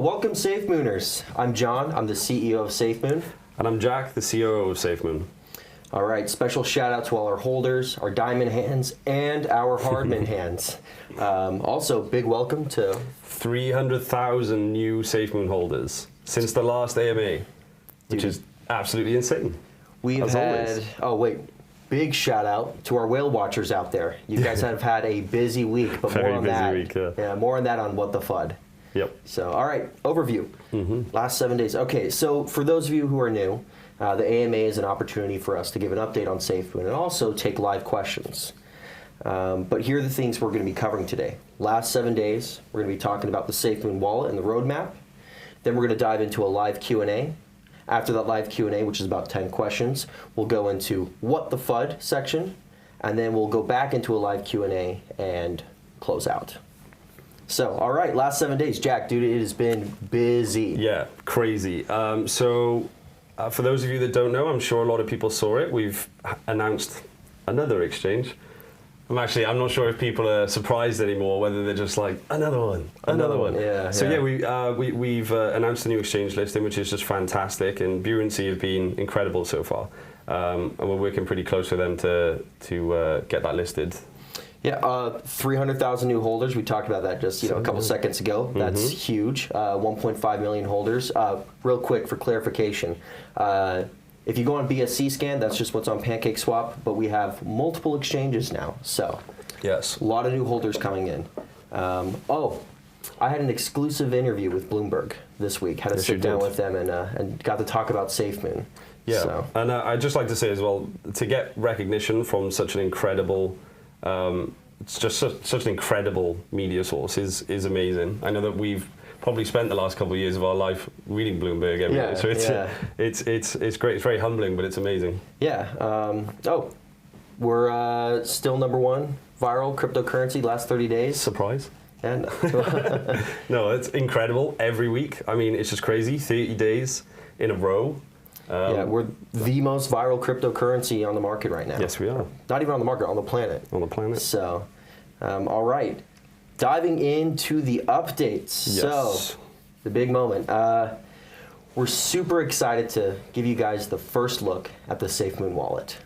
welcome SafeMooners. I'm John, I'm the CEO of SafeMoon. And I'm Jack, the COO of SafeMoon. All right, special shout out to all our holders, our diamond hands, and our hardman hands. Also, big welcome to 300,000 new SafeMoon holders since the last AMA, which is absolutely insane. We've had, big shout out to our whale watchers out there. You guys have had a busy week, but Very more on busy that. week, yeah. More on that on What the FUD. Yep. So, all right, overview. Last 7 days. Okay, so for those of you who are new, the AMA is an opportunity for us to give an update on SafeMoon and also take live questions. But here are the things we're going to be covering today. Last 7 days, we're going to be talking about the SafeMoon wallet and the roadmap. Then we're going to dive into a live Q&A. After that live Q&A, which is about 10 questions, we'll go into What the FUD section, and then we'll go back into a live Q&A and close out. So, all right, last 7 days. Jack, dude, it has been busy. Yeah, crazy. For those of you that don't know, I'm sure a lot of people saw it. We've announced another exchange. I'm not sure if people are surprised anymore, whether they're just like, another one. Yeah. So we've announced a new exchange listing, which is just fantastic, and Buoyancy have been incredible so far. And we're working pretty close with them to get that listed. Yeah, 300,000 new holders. We talked about that just a couple seconds ago. That's huge. 1.5 million holders. Real quick for clarification, if you go on BSC scan, that's just what's on PancakeSwap. But we have multiple exchanges now, so yes, a lot of new holders coming in. I had an exclusive interview with Bloomberg this week. Had to sit down with them and got to talk about SafeMoon. Yeah, so. And I'd just like to say as well, to get recognition from such an incredible. It's just such an incredible media source is amazing. I know that we've probably spent the last couple of years of our life reading Bloomberg every day, so it's great. It's very humbling, but it's amazing. Yeah. We're still #1 viral cryptocurrency last 30 days. Surprise. And no, it's incredible every week. I mean, it's just crazy. 30 days in a row. We're the most viral cryptocurrency on the market right now. Yes, we are. Not even on the market, on the planet. On the planet. So, all right. Diving into the updates. Yes. So, the big moment. We're super excited to give you guys the first look at the SafeMoon wallet.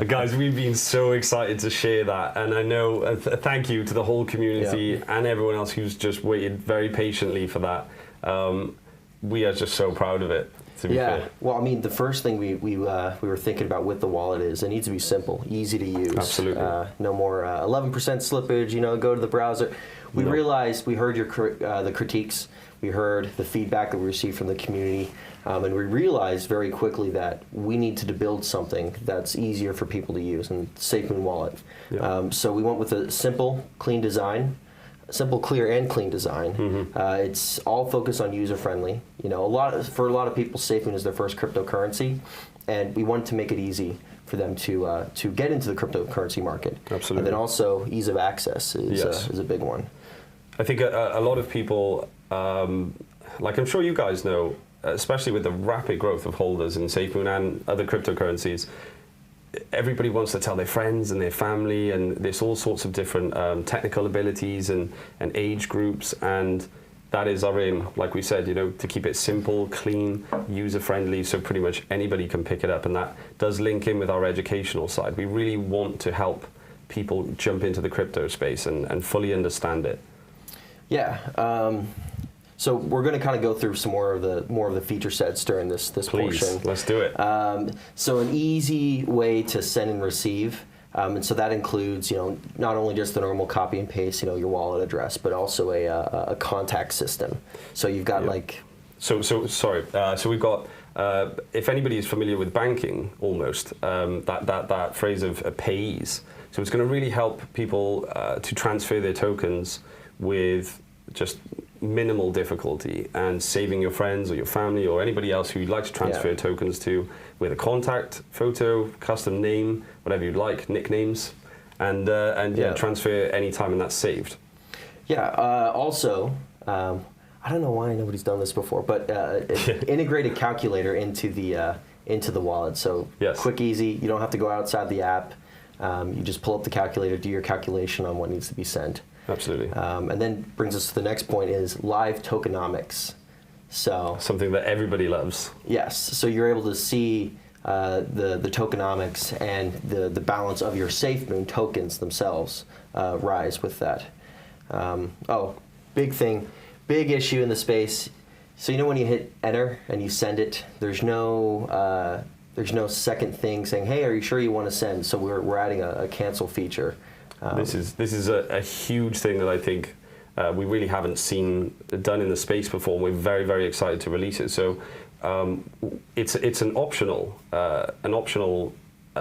Guys, we've been so excited to share that, and I know thank you to the whole community and everyone else who's just waited very patiently for that. We are just so proud of it, to be fair. Well, I mean, the first thing we were thinking about with the wallet is it needs to be simple, easy to use. Absolutely. No more 11% slippage, go to the browser. We realized, we heard the critiques, we heard the feedback that we received from the community, and we realized very quickly that we need to build something that's easier for people to use, and SafeMoon wallet. Yeah. So we went with a simple, clean design. Simple, clear, and clean design. It's all focused on user-friendly. For a lot of people, SafeMoon is their first cryptocurrency, and we wanted to make it easy for them to get into the cryptocurrency market. Absolutely. And then also ease of access is a big one. I think a lot of people, like I'm sure you guys know, especially with the rapid growth of holders in SafeMoon and other cryptocurrencies, everybody wants to tell their friends and their family, and there's all sorts of different technical abilities and age groups, and that is our aim, like we said, to keep it simple, clean, user-friendly, so pretty much anybody can pick it up, and that does link in with our educational side. We really want to help people jump into the crypto space and fully understand it. Yeah. So we're going to kind of go through some more of the feature sets during this Please, portion. let's do it. So an easy way to send and receive, and so that includes not only just the normal copy and paste your wallet address, but also a contact system. So you've got So we've got. If anybody is familiar with banking, almost that phrase of payees. So it's going to really help people to transfer their tokens with just minimal difficulty, and saving your friends or your family or anybody else who you'd like to transfer tokens to with a contact photo, custom name, whatever you'd like, nicknames, and transfer anytime, and that's saved. Yeah. Also, I don't know why nobody's done this before, but integrate a calculator into the wallet. So quick, easy. You don't have to go outside the app. You just pull up the calculator, do your calculation on what needs to be sent. Absolutely. And then brings us to the next point is live tokenomics. So something that everybody loves. Yes. So you're able to see the tokenomics and the balance of your SafeMoon tokens themselves rise with that. Big thing, big issue in the space. So when you hit enter and you send it, there's no second thing saying, hey, are you sure you want to send? So we're adding a cancel feature. This is a huge thing that I think we really haven't seen done in the space before, and we're very, very excited to release it. So it's an optional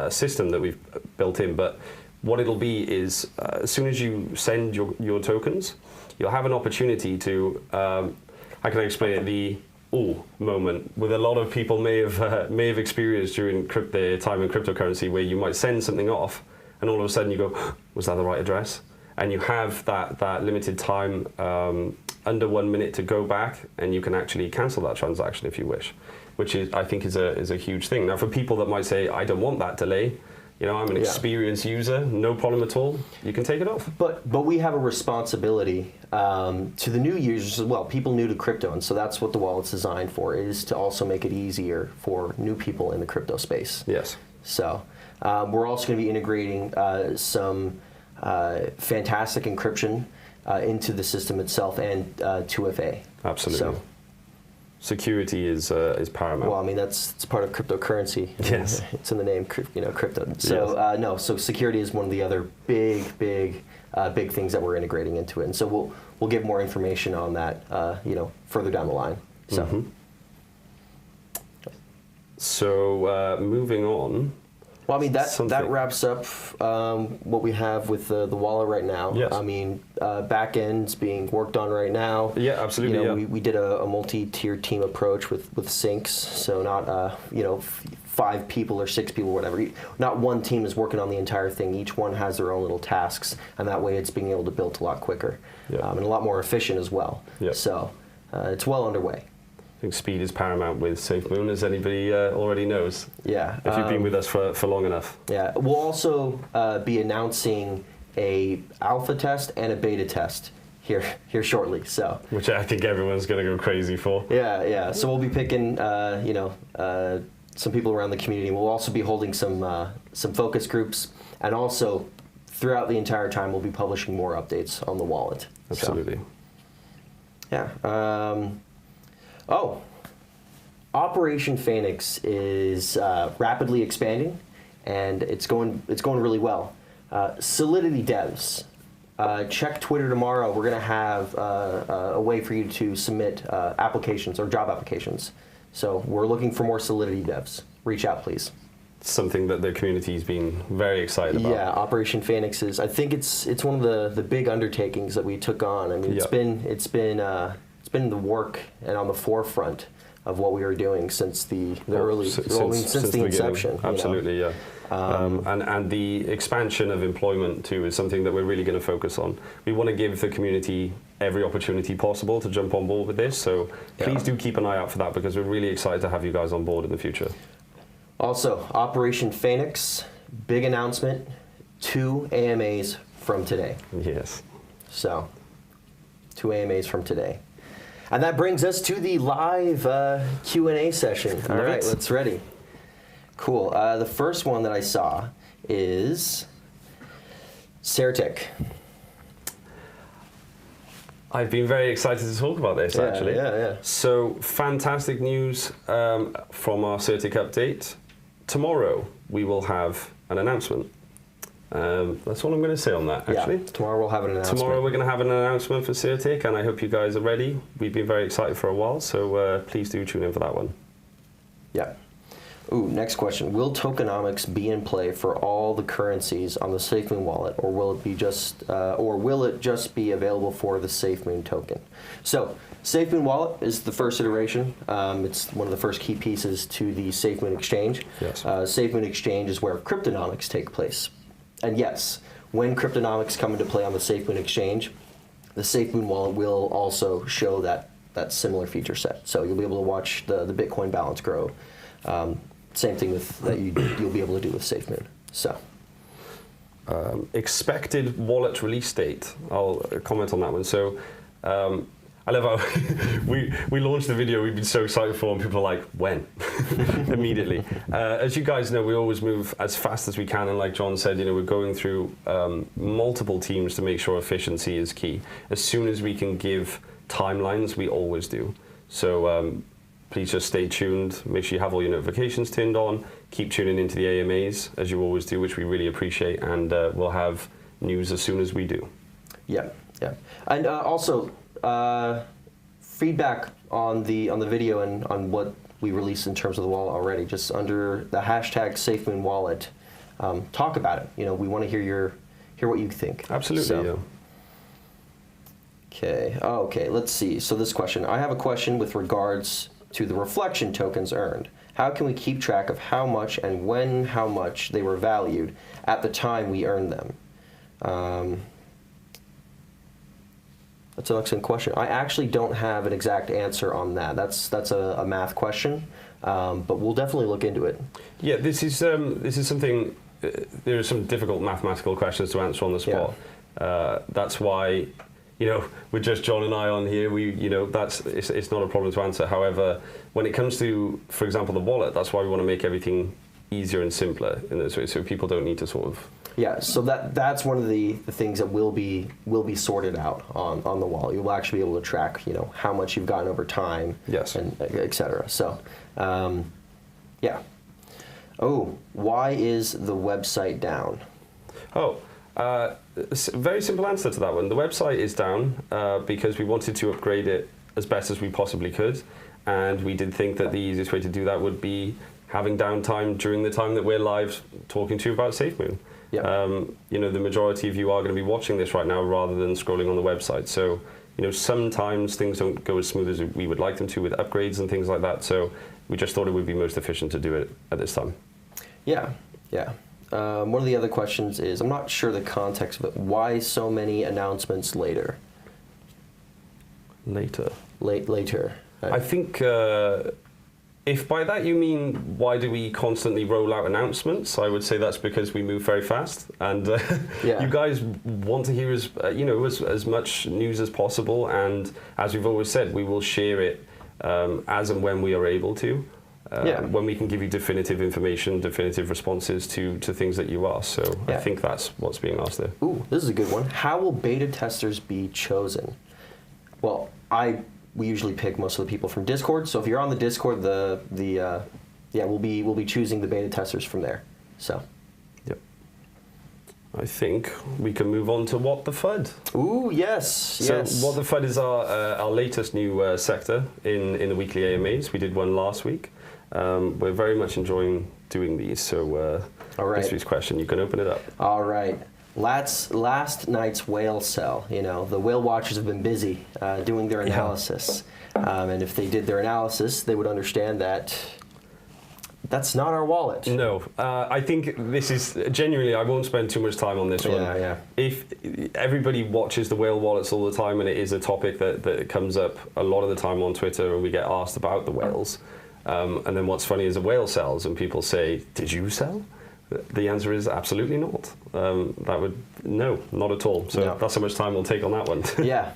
system that we've built in, but what it'll be is as soon as you send your tokens, you'll have an opportunity to, how can I explain it, the moment with a lot of people may have experienced during their time in cryptocurrency, where you might send something off and all of a sudden you go, was that the right address? And you have that limited time, under 1 minute, to go back, and you can actually cancel that transaction if you wish, which I think is a huge thing. Now, for people that might say, I don't want that delay, I'm an experienced user, no problem at all, you can take it off. But we have a responsibility to the new users as well, people new to crypto, and so that's what the wallet's designed for, is to also make it easier for new people in the crypto space. Yes. So we're also going to be integrating some fantastic encryption into the system itself and 2FA. Absolutely. So, security is paramount. Well, I mean, it's part of cryptocurrency. Yes. It's in the name, crypto. So so security is one of the other big things that we're integrating into it, and so we'll give more information on that, further down the line. So. Mm-hmm. So moving on. Well, I mean, that wraps up what we have with the wallet right now. Yes. I mean, back end's being worked on right now. Yeah, absolutely. We did a multi-tiered team approach with syncs, so not 5 people or 6 people, whatever. Not one team is working on the entire thing. Each one has their own little tasks, and that way it's being able to build a lot quicker and a lot more efficient as well. Yeah. So it's well underway. I think speed is paramount with SafeMoon, as anybody already knows. Yeah. If you've been with us for long enough. Yeah. We'll also be announcing a alpha test and a beta test here shortly. So. Which I think everyone's going to go crazy for. Yeah. So we'll be picking, some people around the community. We'll also be holding some focus groups, and also throughout the entire time we'll be publishing more updates on the wallet. Absolutely. So, yeah. Operation Phoenix is rapidly expanding, and it's going really well. Solidity devs, check Twitter tomorrow. We're going to have a way for you to submit applications or job applications. So we're looking for more Solidity devs. Reach out, please. Something that the community's been very excited about. Yeah, Operation Phoenix is. I think it's one of the big undertakings that we took on. I mean, it's been the work and on the forefront of what we were doing since the inception. Absolutely, yeah. And the expansion of employment too is something that we're really going to focus on. We want to give the community every opportunity possible to jump on board with this. So please do keep an eye out for that, because we're really excited to have you guys on board in the future. Also, Operation Phoenix, big announcement, 2 AMAs from today. Yes. So, 2 AMAs from today. And that brings us to the live Q&A session. All right, let's ready. Cool. The first one that I saw is Certic. I've been very excited to talk about this, actually. Yeah. So, fantastic news from our Certic update. Tomorrow, we will have an announcement. That's all I'm going to say on that, actually. Yeah, tomorrow we'll have an announcement. Tomorrow we're going to have an announcement for Certic, and I hope you guys are ready. We've been very excited for a while, so please do tune in for that one. Yeah. Ooh, next question. Will tokenomics be in play for all the currencies on the SafeMoon wallet, or will it just be available for the SafeMoon token? So, SafeMoon wallet is the first iteration. It's one of the first key pieces to the SafeMoon exchange. Yes. SafeMoon exchange is where cryptonomics take place. And yes, when cryptonomics come into play on the SafeMoon exchange, the SafeMoon wallet will also show that similar feature set. So you'll be able to watch the Bitcoin balance grow. Same thing with that you'll be able to do with SafeMoon. So, expected wallet release date. I'll comment on that one. So, I love how we launched the video. We've been so excited for, and people are like, "When?" Immediately. As you guys know, we always move as fast as we can, and like John said, we're going through multiple teams to make sure efficiency is key. As soon as we can give timelines, we always do. So. Please just stay tuned. Make sure you have all your notifications turned on. Keep tuning into the AMAs, as you always do, which we really appreciate. And we'll have news as soon as we do. Yeah. And also, feedback on the video and on what we released in terms of the wallet already. Just under the hashtag SafeMoonWallet, talk about it. We want to hear what you think. Absolutely. Yeah. Okay, let's see. So this question. I have a question with regards to the reflection tokens earned. How can we keep track of how much and when how much they were valued at the time we earned them? That's an excellent question. I actually don't have an exact answer on that. That's a math question, but we'll definitely look into it. Yeah, this is something. There are some difficult mathematical questions to answer on the spot. Yeah. That's why. With just John and I on here, it's not a problem to answer. However, when it comes to, for example, the wallet, that's why we want to make everything easier and simpler in this way, so people don't need to sort of. Yeah, so that's one of the things that will be sorted out on the wallet. You'll actually be able to track, how much you've gotten over time, yes, and et cetera. So, yeah. Oh, why is the website down? Very simple answer to that one. The website is down because we wanted to upgrade it as best as we possibly could, and we did think that the easiest way to do that would be having downtime during the time that we're live talking to you about SafeMoon. Yeah. The majority of you are going to be watching this right now rather than scrolling on the website. So, sometimes things don't go as smooth as we would like them to with upgrades and things like that. So we just thought it would be most efficient to do it at this time. Yeah. One of the other questions is, I'm not sure the context, but why so many announcements later? Later. Later. I think if by that you mean why do we constantly roll out announcements, I would say that's because we move very fast, and you guys want to hear as much news as possible, and as we've always said, we will share it as and when we are able to. When we can give you definitive information, definitive responses to things that you ask. So I think that's what's being asked there. Ooh, this is a good one. How will beta testers be chosen? Well, we usually pick most of the people from Discord. So if you're on the Discord, we'll be choosing the beta testers from there. So. Yep. I think we can move on to What the FUD. Ooh, yes. So What the FUD is our latest new sector in the weekly AMAs. We did one last week. We're very much enjoying doing these, so all right. This week's question, you can open it up. All right. Last night's whale sell, the whale watchers have been busy doing their analysis. And if they did their analysis, they would understand that that's not our wallet. No, I think this is, genuinely, I won't spend too much time on this one. Yeah. If everybody watches the whale wallets all the time, and it is a topic that comes up a lot of the time on Twitter, and we get asked about the whales. And then what's funny is a whale sells, and people say, "Did you sell?" The answer is absolutely not. No, not at all. So that's how much time we'll take on that one. Yeah.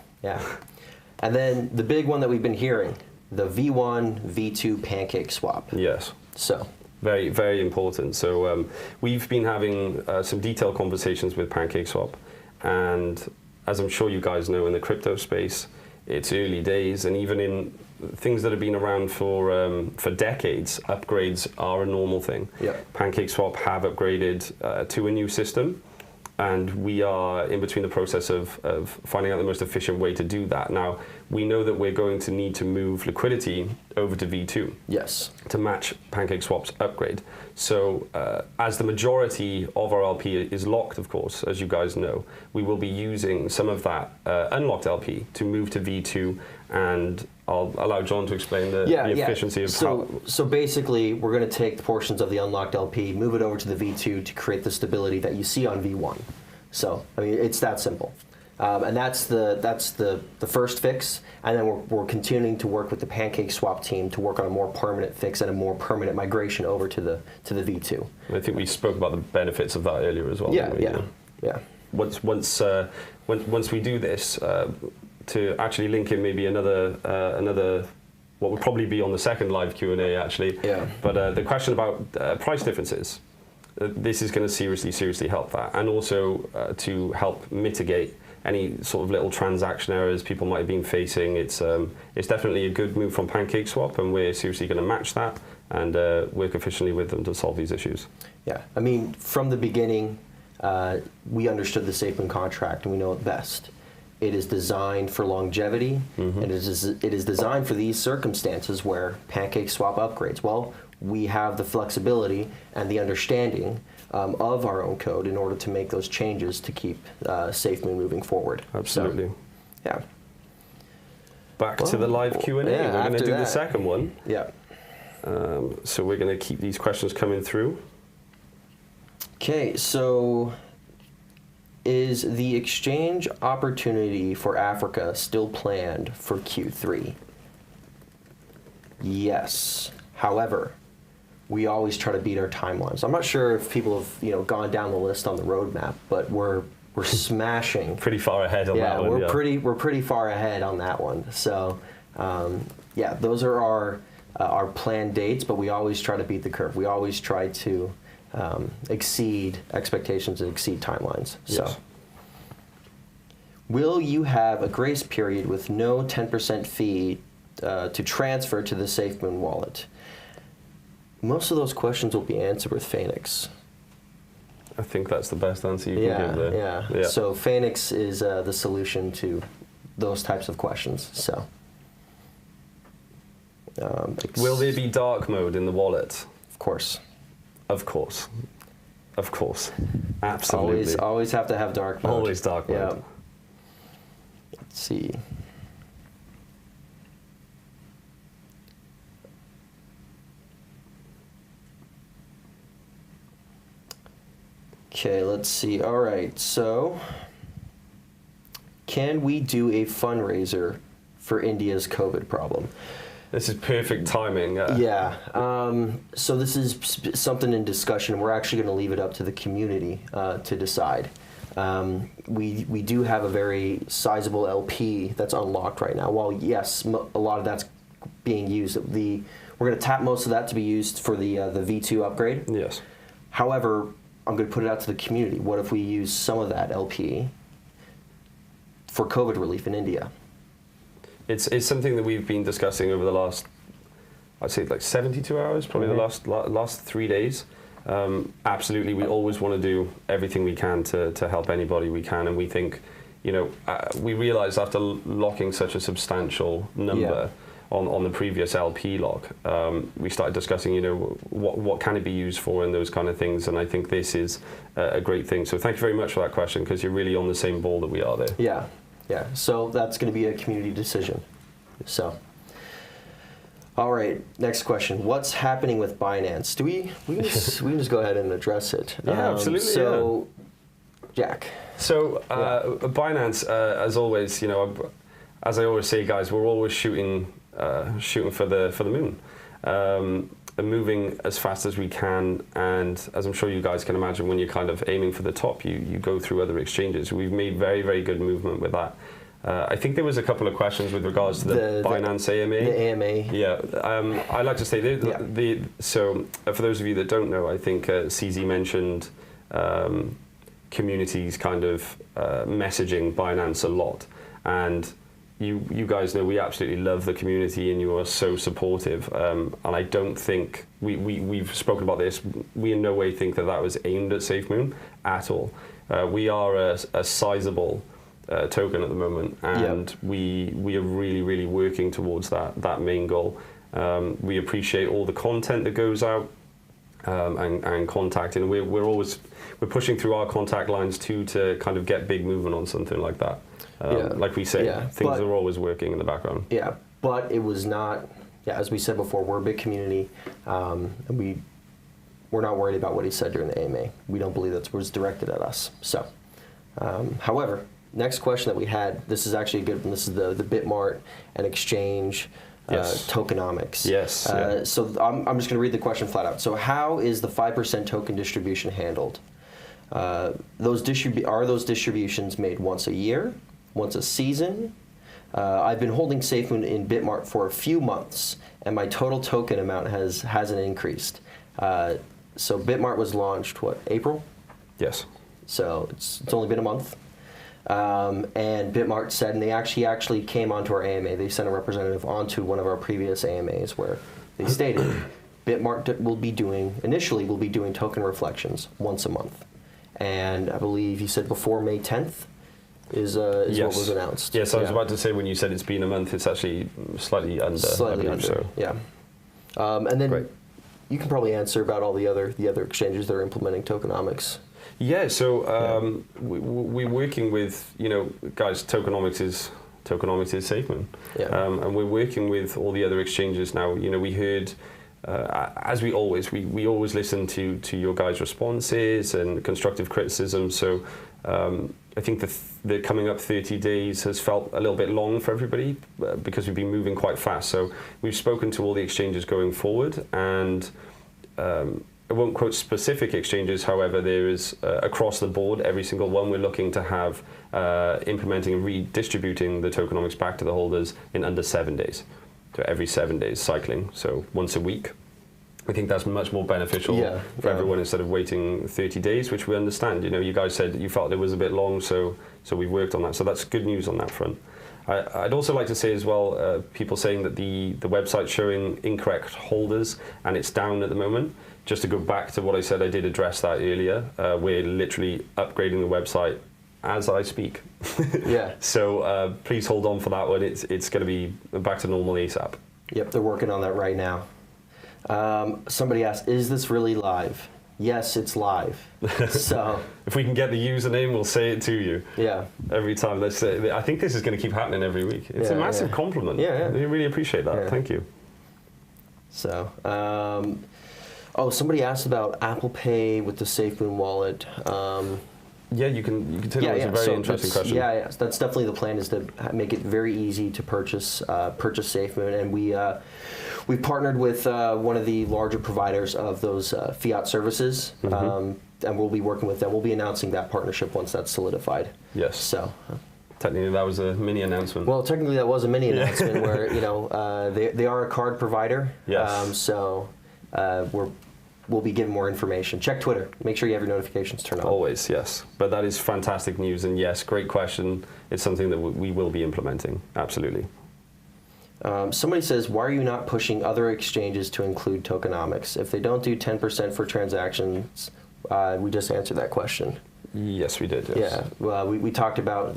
And then the big one that we've been hearing, the V1, V2 pancake swap. Yes. So. Very, very important. So we've been having some detailed conversations with PancakeSwap, and as I'm sure you guys know, in the crypto space, it's early days, and even in things that have been around for decades, upgrades are a normal thing. Yeah. PancakeSwap have upgraded to a new system, and we are in between the process of finding out the most efficient way to do that. Now, we know that we're going to need to move liquidity over to V2. Yes. To match PancakeSwap's upgrade. So as the majority of our LP is locked, of course, as you guys know, we will be using some of that unlocked LP to move to V2, and I'll allow John to explain the efficiency of how... So basically, we're going to take portions of the unlocked LP, move it over to the V2 to create the stability that you see on V1. So, I mean, it's that simple. And that's the first fix, and then we're continuing to work with the PancakeSwap team to work on a more permanent fix and a more permanent migration over to the V2. I think we spoke about the benefits of that earlier as well. Yeah. Once we do this, to actually link in maybe another what would probably be on the second live Q&A actually. Yeah. But the question about price differences. This is going to seriously help that, and also to help mitigate any sort of little transaction errors people might have been facing. It's definitely a good move from PancakeSwap, and we're seriously going to match that and work efficiently with them to solve these issues. Yeah, I mean, from the beginning, we understood the SafeMoon contract, and we know it best. It is designed for longevity, and it is designed for these circumstances where PancakeSwap upgrades. Well, we have the flexibility and the understanding of our own code in order to make those changes to keep SafeMoon moving forward. Absolutely. So, yeah. Back to the live Q&A. Yeah, we're going to do that. the second one. Yeah. So we're going to keep these questions coming through. Okay, so is the exchange opportunity for Africa still planned for Q3? Yes. However, we always try to beat our timelines. I'm not sure if people have gone down the list on the roadmap, but we're smashing. Pretty far ahead on that one. We're pretty far ahead on that one. So yeah, those are our planned dates, but we always try to beat the curve. We always try to exceed expectations and exceed timelines. Yes. So, will you have a grace period with no 10% fee to transfer to the SafeMoon wallet? Most of those questions will be answered with Phoenix. I think that's the best answer you can give there. Yeah. So Phoenix is the solution to those types of questions. So, will there be dark mode in the wallet? Of course. Of course. Of course. Absolutely. Always have to have dark mode. Always dark mode. Yeah. Let's see. Okay, let's see. All right, so can we do a fundraiser for India's COVID problem? This is perfect timing. Yeah. So this is something in discussion. We're actually going to leave it up to the community to decide. We do have a very sizable LP that's unlocked right now. While yes, a lot of that's being used, we're going to tap most of that to be used for the V2 upgrade. Yes. However, I'm going to put it out to the community. What if we use some of that LP for COVID relief in India? It's something that we've been discussing over the last, I'd say like 72 hours, probably the last 3 days. Absolutely, we always want to do everything we can to help anybody we can, and we think, we realized after locking such a substantial number on the previous LP lock, we started discussing, what can it be used for and those kind of things, and I think this is a great thing. So thank you very much for that question, because you're really on the same ball that we are there. Yeah. Yeah, so that's going to be a community decision. So, all right, next question. What's happening with Binance? We can just go ahead and address it. Yeah, absolutely. So, Jack. So, Binance, as always, as I always say, guys, we're always shooting for the moon. And moving as fast as we can, and as I'm sure you guys can imagine, when you're kind of aiming for the top, you go through other exchanges. We've made very, very good movement with that. I think there was a couple of questions with regards to the Binance AMA. The AMA. Yeah, I like to say, so for those of you that don't know, I think CZ mentioned community's kind of messaging Binance a lot. And you guys know we absolutely love the community and you are so supportive. And I don't think, we've spoken about this, we in no way think that was aimed at SafeMoon at all. We are a sizable token at the moment, and we are really, really working towards that main goal. We appreciate all the content that goes out and contacting. We're pushing through our contact lines too to kind of get big movement on something like that. Like we say, things are always working in the background. Yeah, but it was not. Yeah, as we said before, we're a big community, and we're not worried about what he said during the AMA. We don't believe that was directed at us. So, however, next question that we had, this is actually a good one. This is the Bitmart and exchange tokenomics. Yes. So I'm just going to read the question flat out. So how is the 5% token distribution handled? Are those distributions made once a year, once a season? I've been holding SafeMoon in Bitmart for a few months, and my total token amount hasn't increased. So Bitmart was launched, April? Yes. So it's only been a month. And Bitmart said, and they actually came onto our AMA. They sent a representative onto one of our previous AMAs where they stated Bitmart will be doing token reflections once a month. And I believe you said before May 10th is what was announced. Yes, I was about to say when you said it's been a month, it's actually slightly under. Slightly under, so. Yeah. And then Great. You can probably answer about all the other exchanges that are implementing tokenomics. Yeah, so we're working with, guys, tokenomics is SafeMoon. Yeah. And we're working with all the other exchanges now. We heard, as we always listen to your guys' responses and constructive criticism. So I think the coming up 30 days has felt a little bit long for everybody because we've been moving quite fast. So we've spoken to all the exchanges going forward, and I won't quote specific exchanges, however, there is across the board, every single one we're looking to have implementing and redistributing the tokenomics back to the holders in under 7 days. So every 7 days cycling, so once a week. I think that's much more beneficial for everyone instead of waiting 30 days, which we understand. You guys said you felt it was a bit long, so we've worked on that. So that's good news on that front. I'd also like to say as well, people saying that the website's showing incorrect holders and it's down at the moment. Just to go back to what I said, I did address that earlier. We're literally upgrading the website as I speak. Yeah. So please hold on for that one. It's going to be back to normal ASAP. Yep, they're working on that right now. Somebody asked, is this really live? Yes, it's live. So if we can get the username, we'll say it to you. Yeah. Every time. Let's say, I think this is going to keep happening every week. It's a massive compliment. Yeah. We really appreciate that. Yeah. Thank you. So, somebody asked about Apple Pay with the SafeMoon wallet. Yeah, you can take it. It's a very interesting question. Yeah, that's definitely the plan, is to make it very easy to purchase SafeMoon, and we partnered with one of the larger providers of those fiat services, and we'll be working with them. We'll be announcing that partnership once that's solidified. Yes. So. Technically, that was a mini announcement. Well, technically, that was a mini announcement where they are a card provider. Yes. So we'll be giving more information. Check Twitter. Make sure you have your notifications turned on. Always, yes. But that is fantastic news, and yes, great question. It's something that we will be implementing. Absolutely. Somebody says, why are you not pushing other exchanges to include tokenomics? If they don't do 10% for transactions, we just answered that question. Yes, we did. Yes. Yeah, we talked about.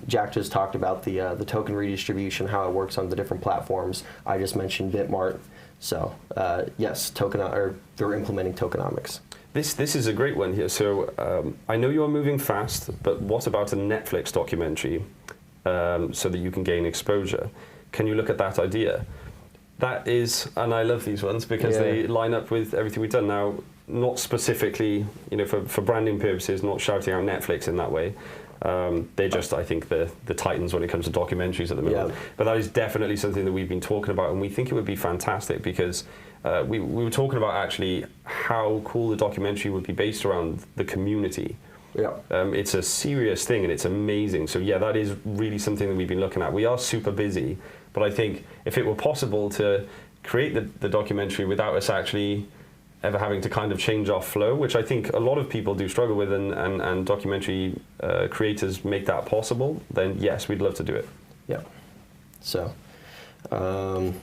Jack just talked about the token redistribution, how it works on the different platforms. I just mentioned Bitmart. So yes, they're implementing tokenomics. This is a great one here. So I know you are moving fast, but what about a Netflix documentary so that you can gain exposure? Can you look at that idea? That is, and I love these ones because they line up with everything we've done now. Not specifically, for branding purposes, not shouting out Netflix in that way. They're just, I think, the titans when it comes to documentaries at the moment. Yeah. But that is definitely something that we've been talking about, and we think it would be fantastic because we were talking about actually how cool the documentary would be based around the community. Yeah. It's a serious thing and it's amazing. So yeah, that is really something that we've been looking at. We are super busy, but I think if it were possible to create the documentary without us actually ever having to kind of change our flow, which I think a lot of people do struggle with, and documentary creators make that possible, then yes, we'd love to do it. Yeah. So, will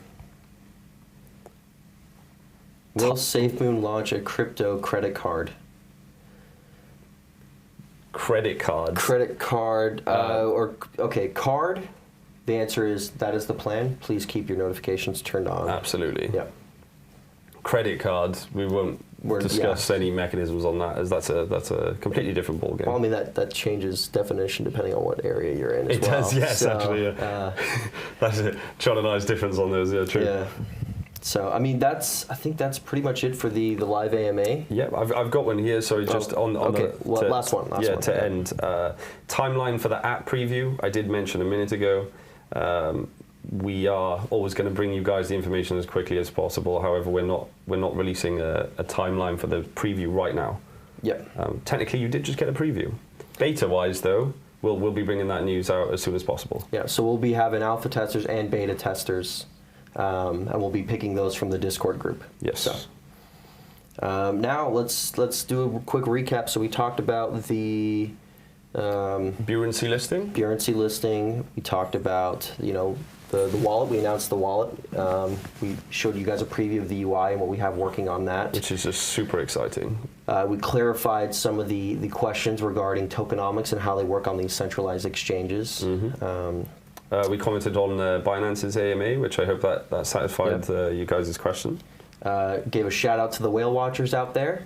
SafeMoon launch a crypto credit card? Credit cards. Credit card, card. The answer is that is the plan. Please keep your notifications turned on. Absolutely. Yeah. Credit cards, we won't discuss any mechanisms on that, as that's a completely different ballgame. Well, I mean, that changes definition depending on what area you're in as well. It does, yes, so, actually. Yeah. That's it. John and I's difference on those, yeah, true. Yeah. So, I mean, I think that's pretty much it for the live AMA. Yeah, I've got one here, sorry, just on okay. the... Last one. End. Timeline for the app preview, I did mention a minute ago. We are always going to bring you guys the information as quickly as possible. However, we're not releasing a timeline for the preview right now. Yep. Technically, you did just get a preview. Beta-wise, though, we'll be bringing that news out as soon as possible. Yeah. So we'll be having alpha testers and beta testers, and we'll be picking those from the Discord group. Yes. So, now let's do a quick recap. So we talked about the Buoyancy listing. Buoyancy listing. We talked about the wallet. We announced the wallet. We showed you guys a preview of the UI and what we have working on that, Which is just super exciting. We clarified some of the questions regarding tokenomics and how they work on these centralized exchanges. Mm-hmm. We commented on Binance's AMA, which I hope that satisfied you guys' question. Gave a shout out to the whale watchers out there.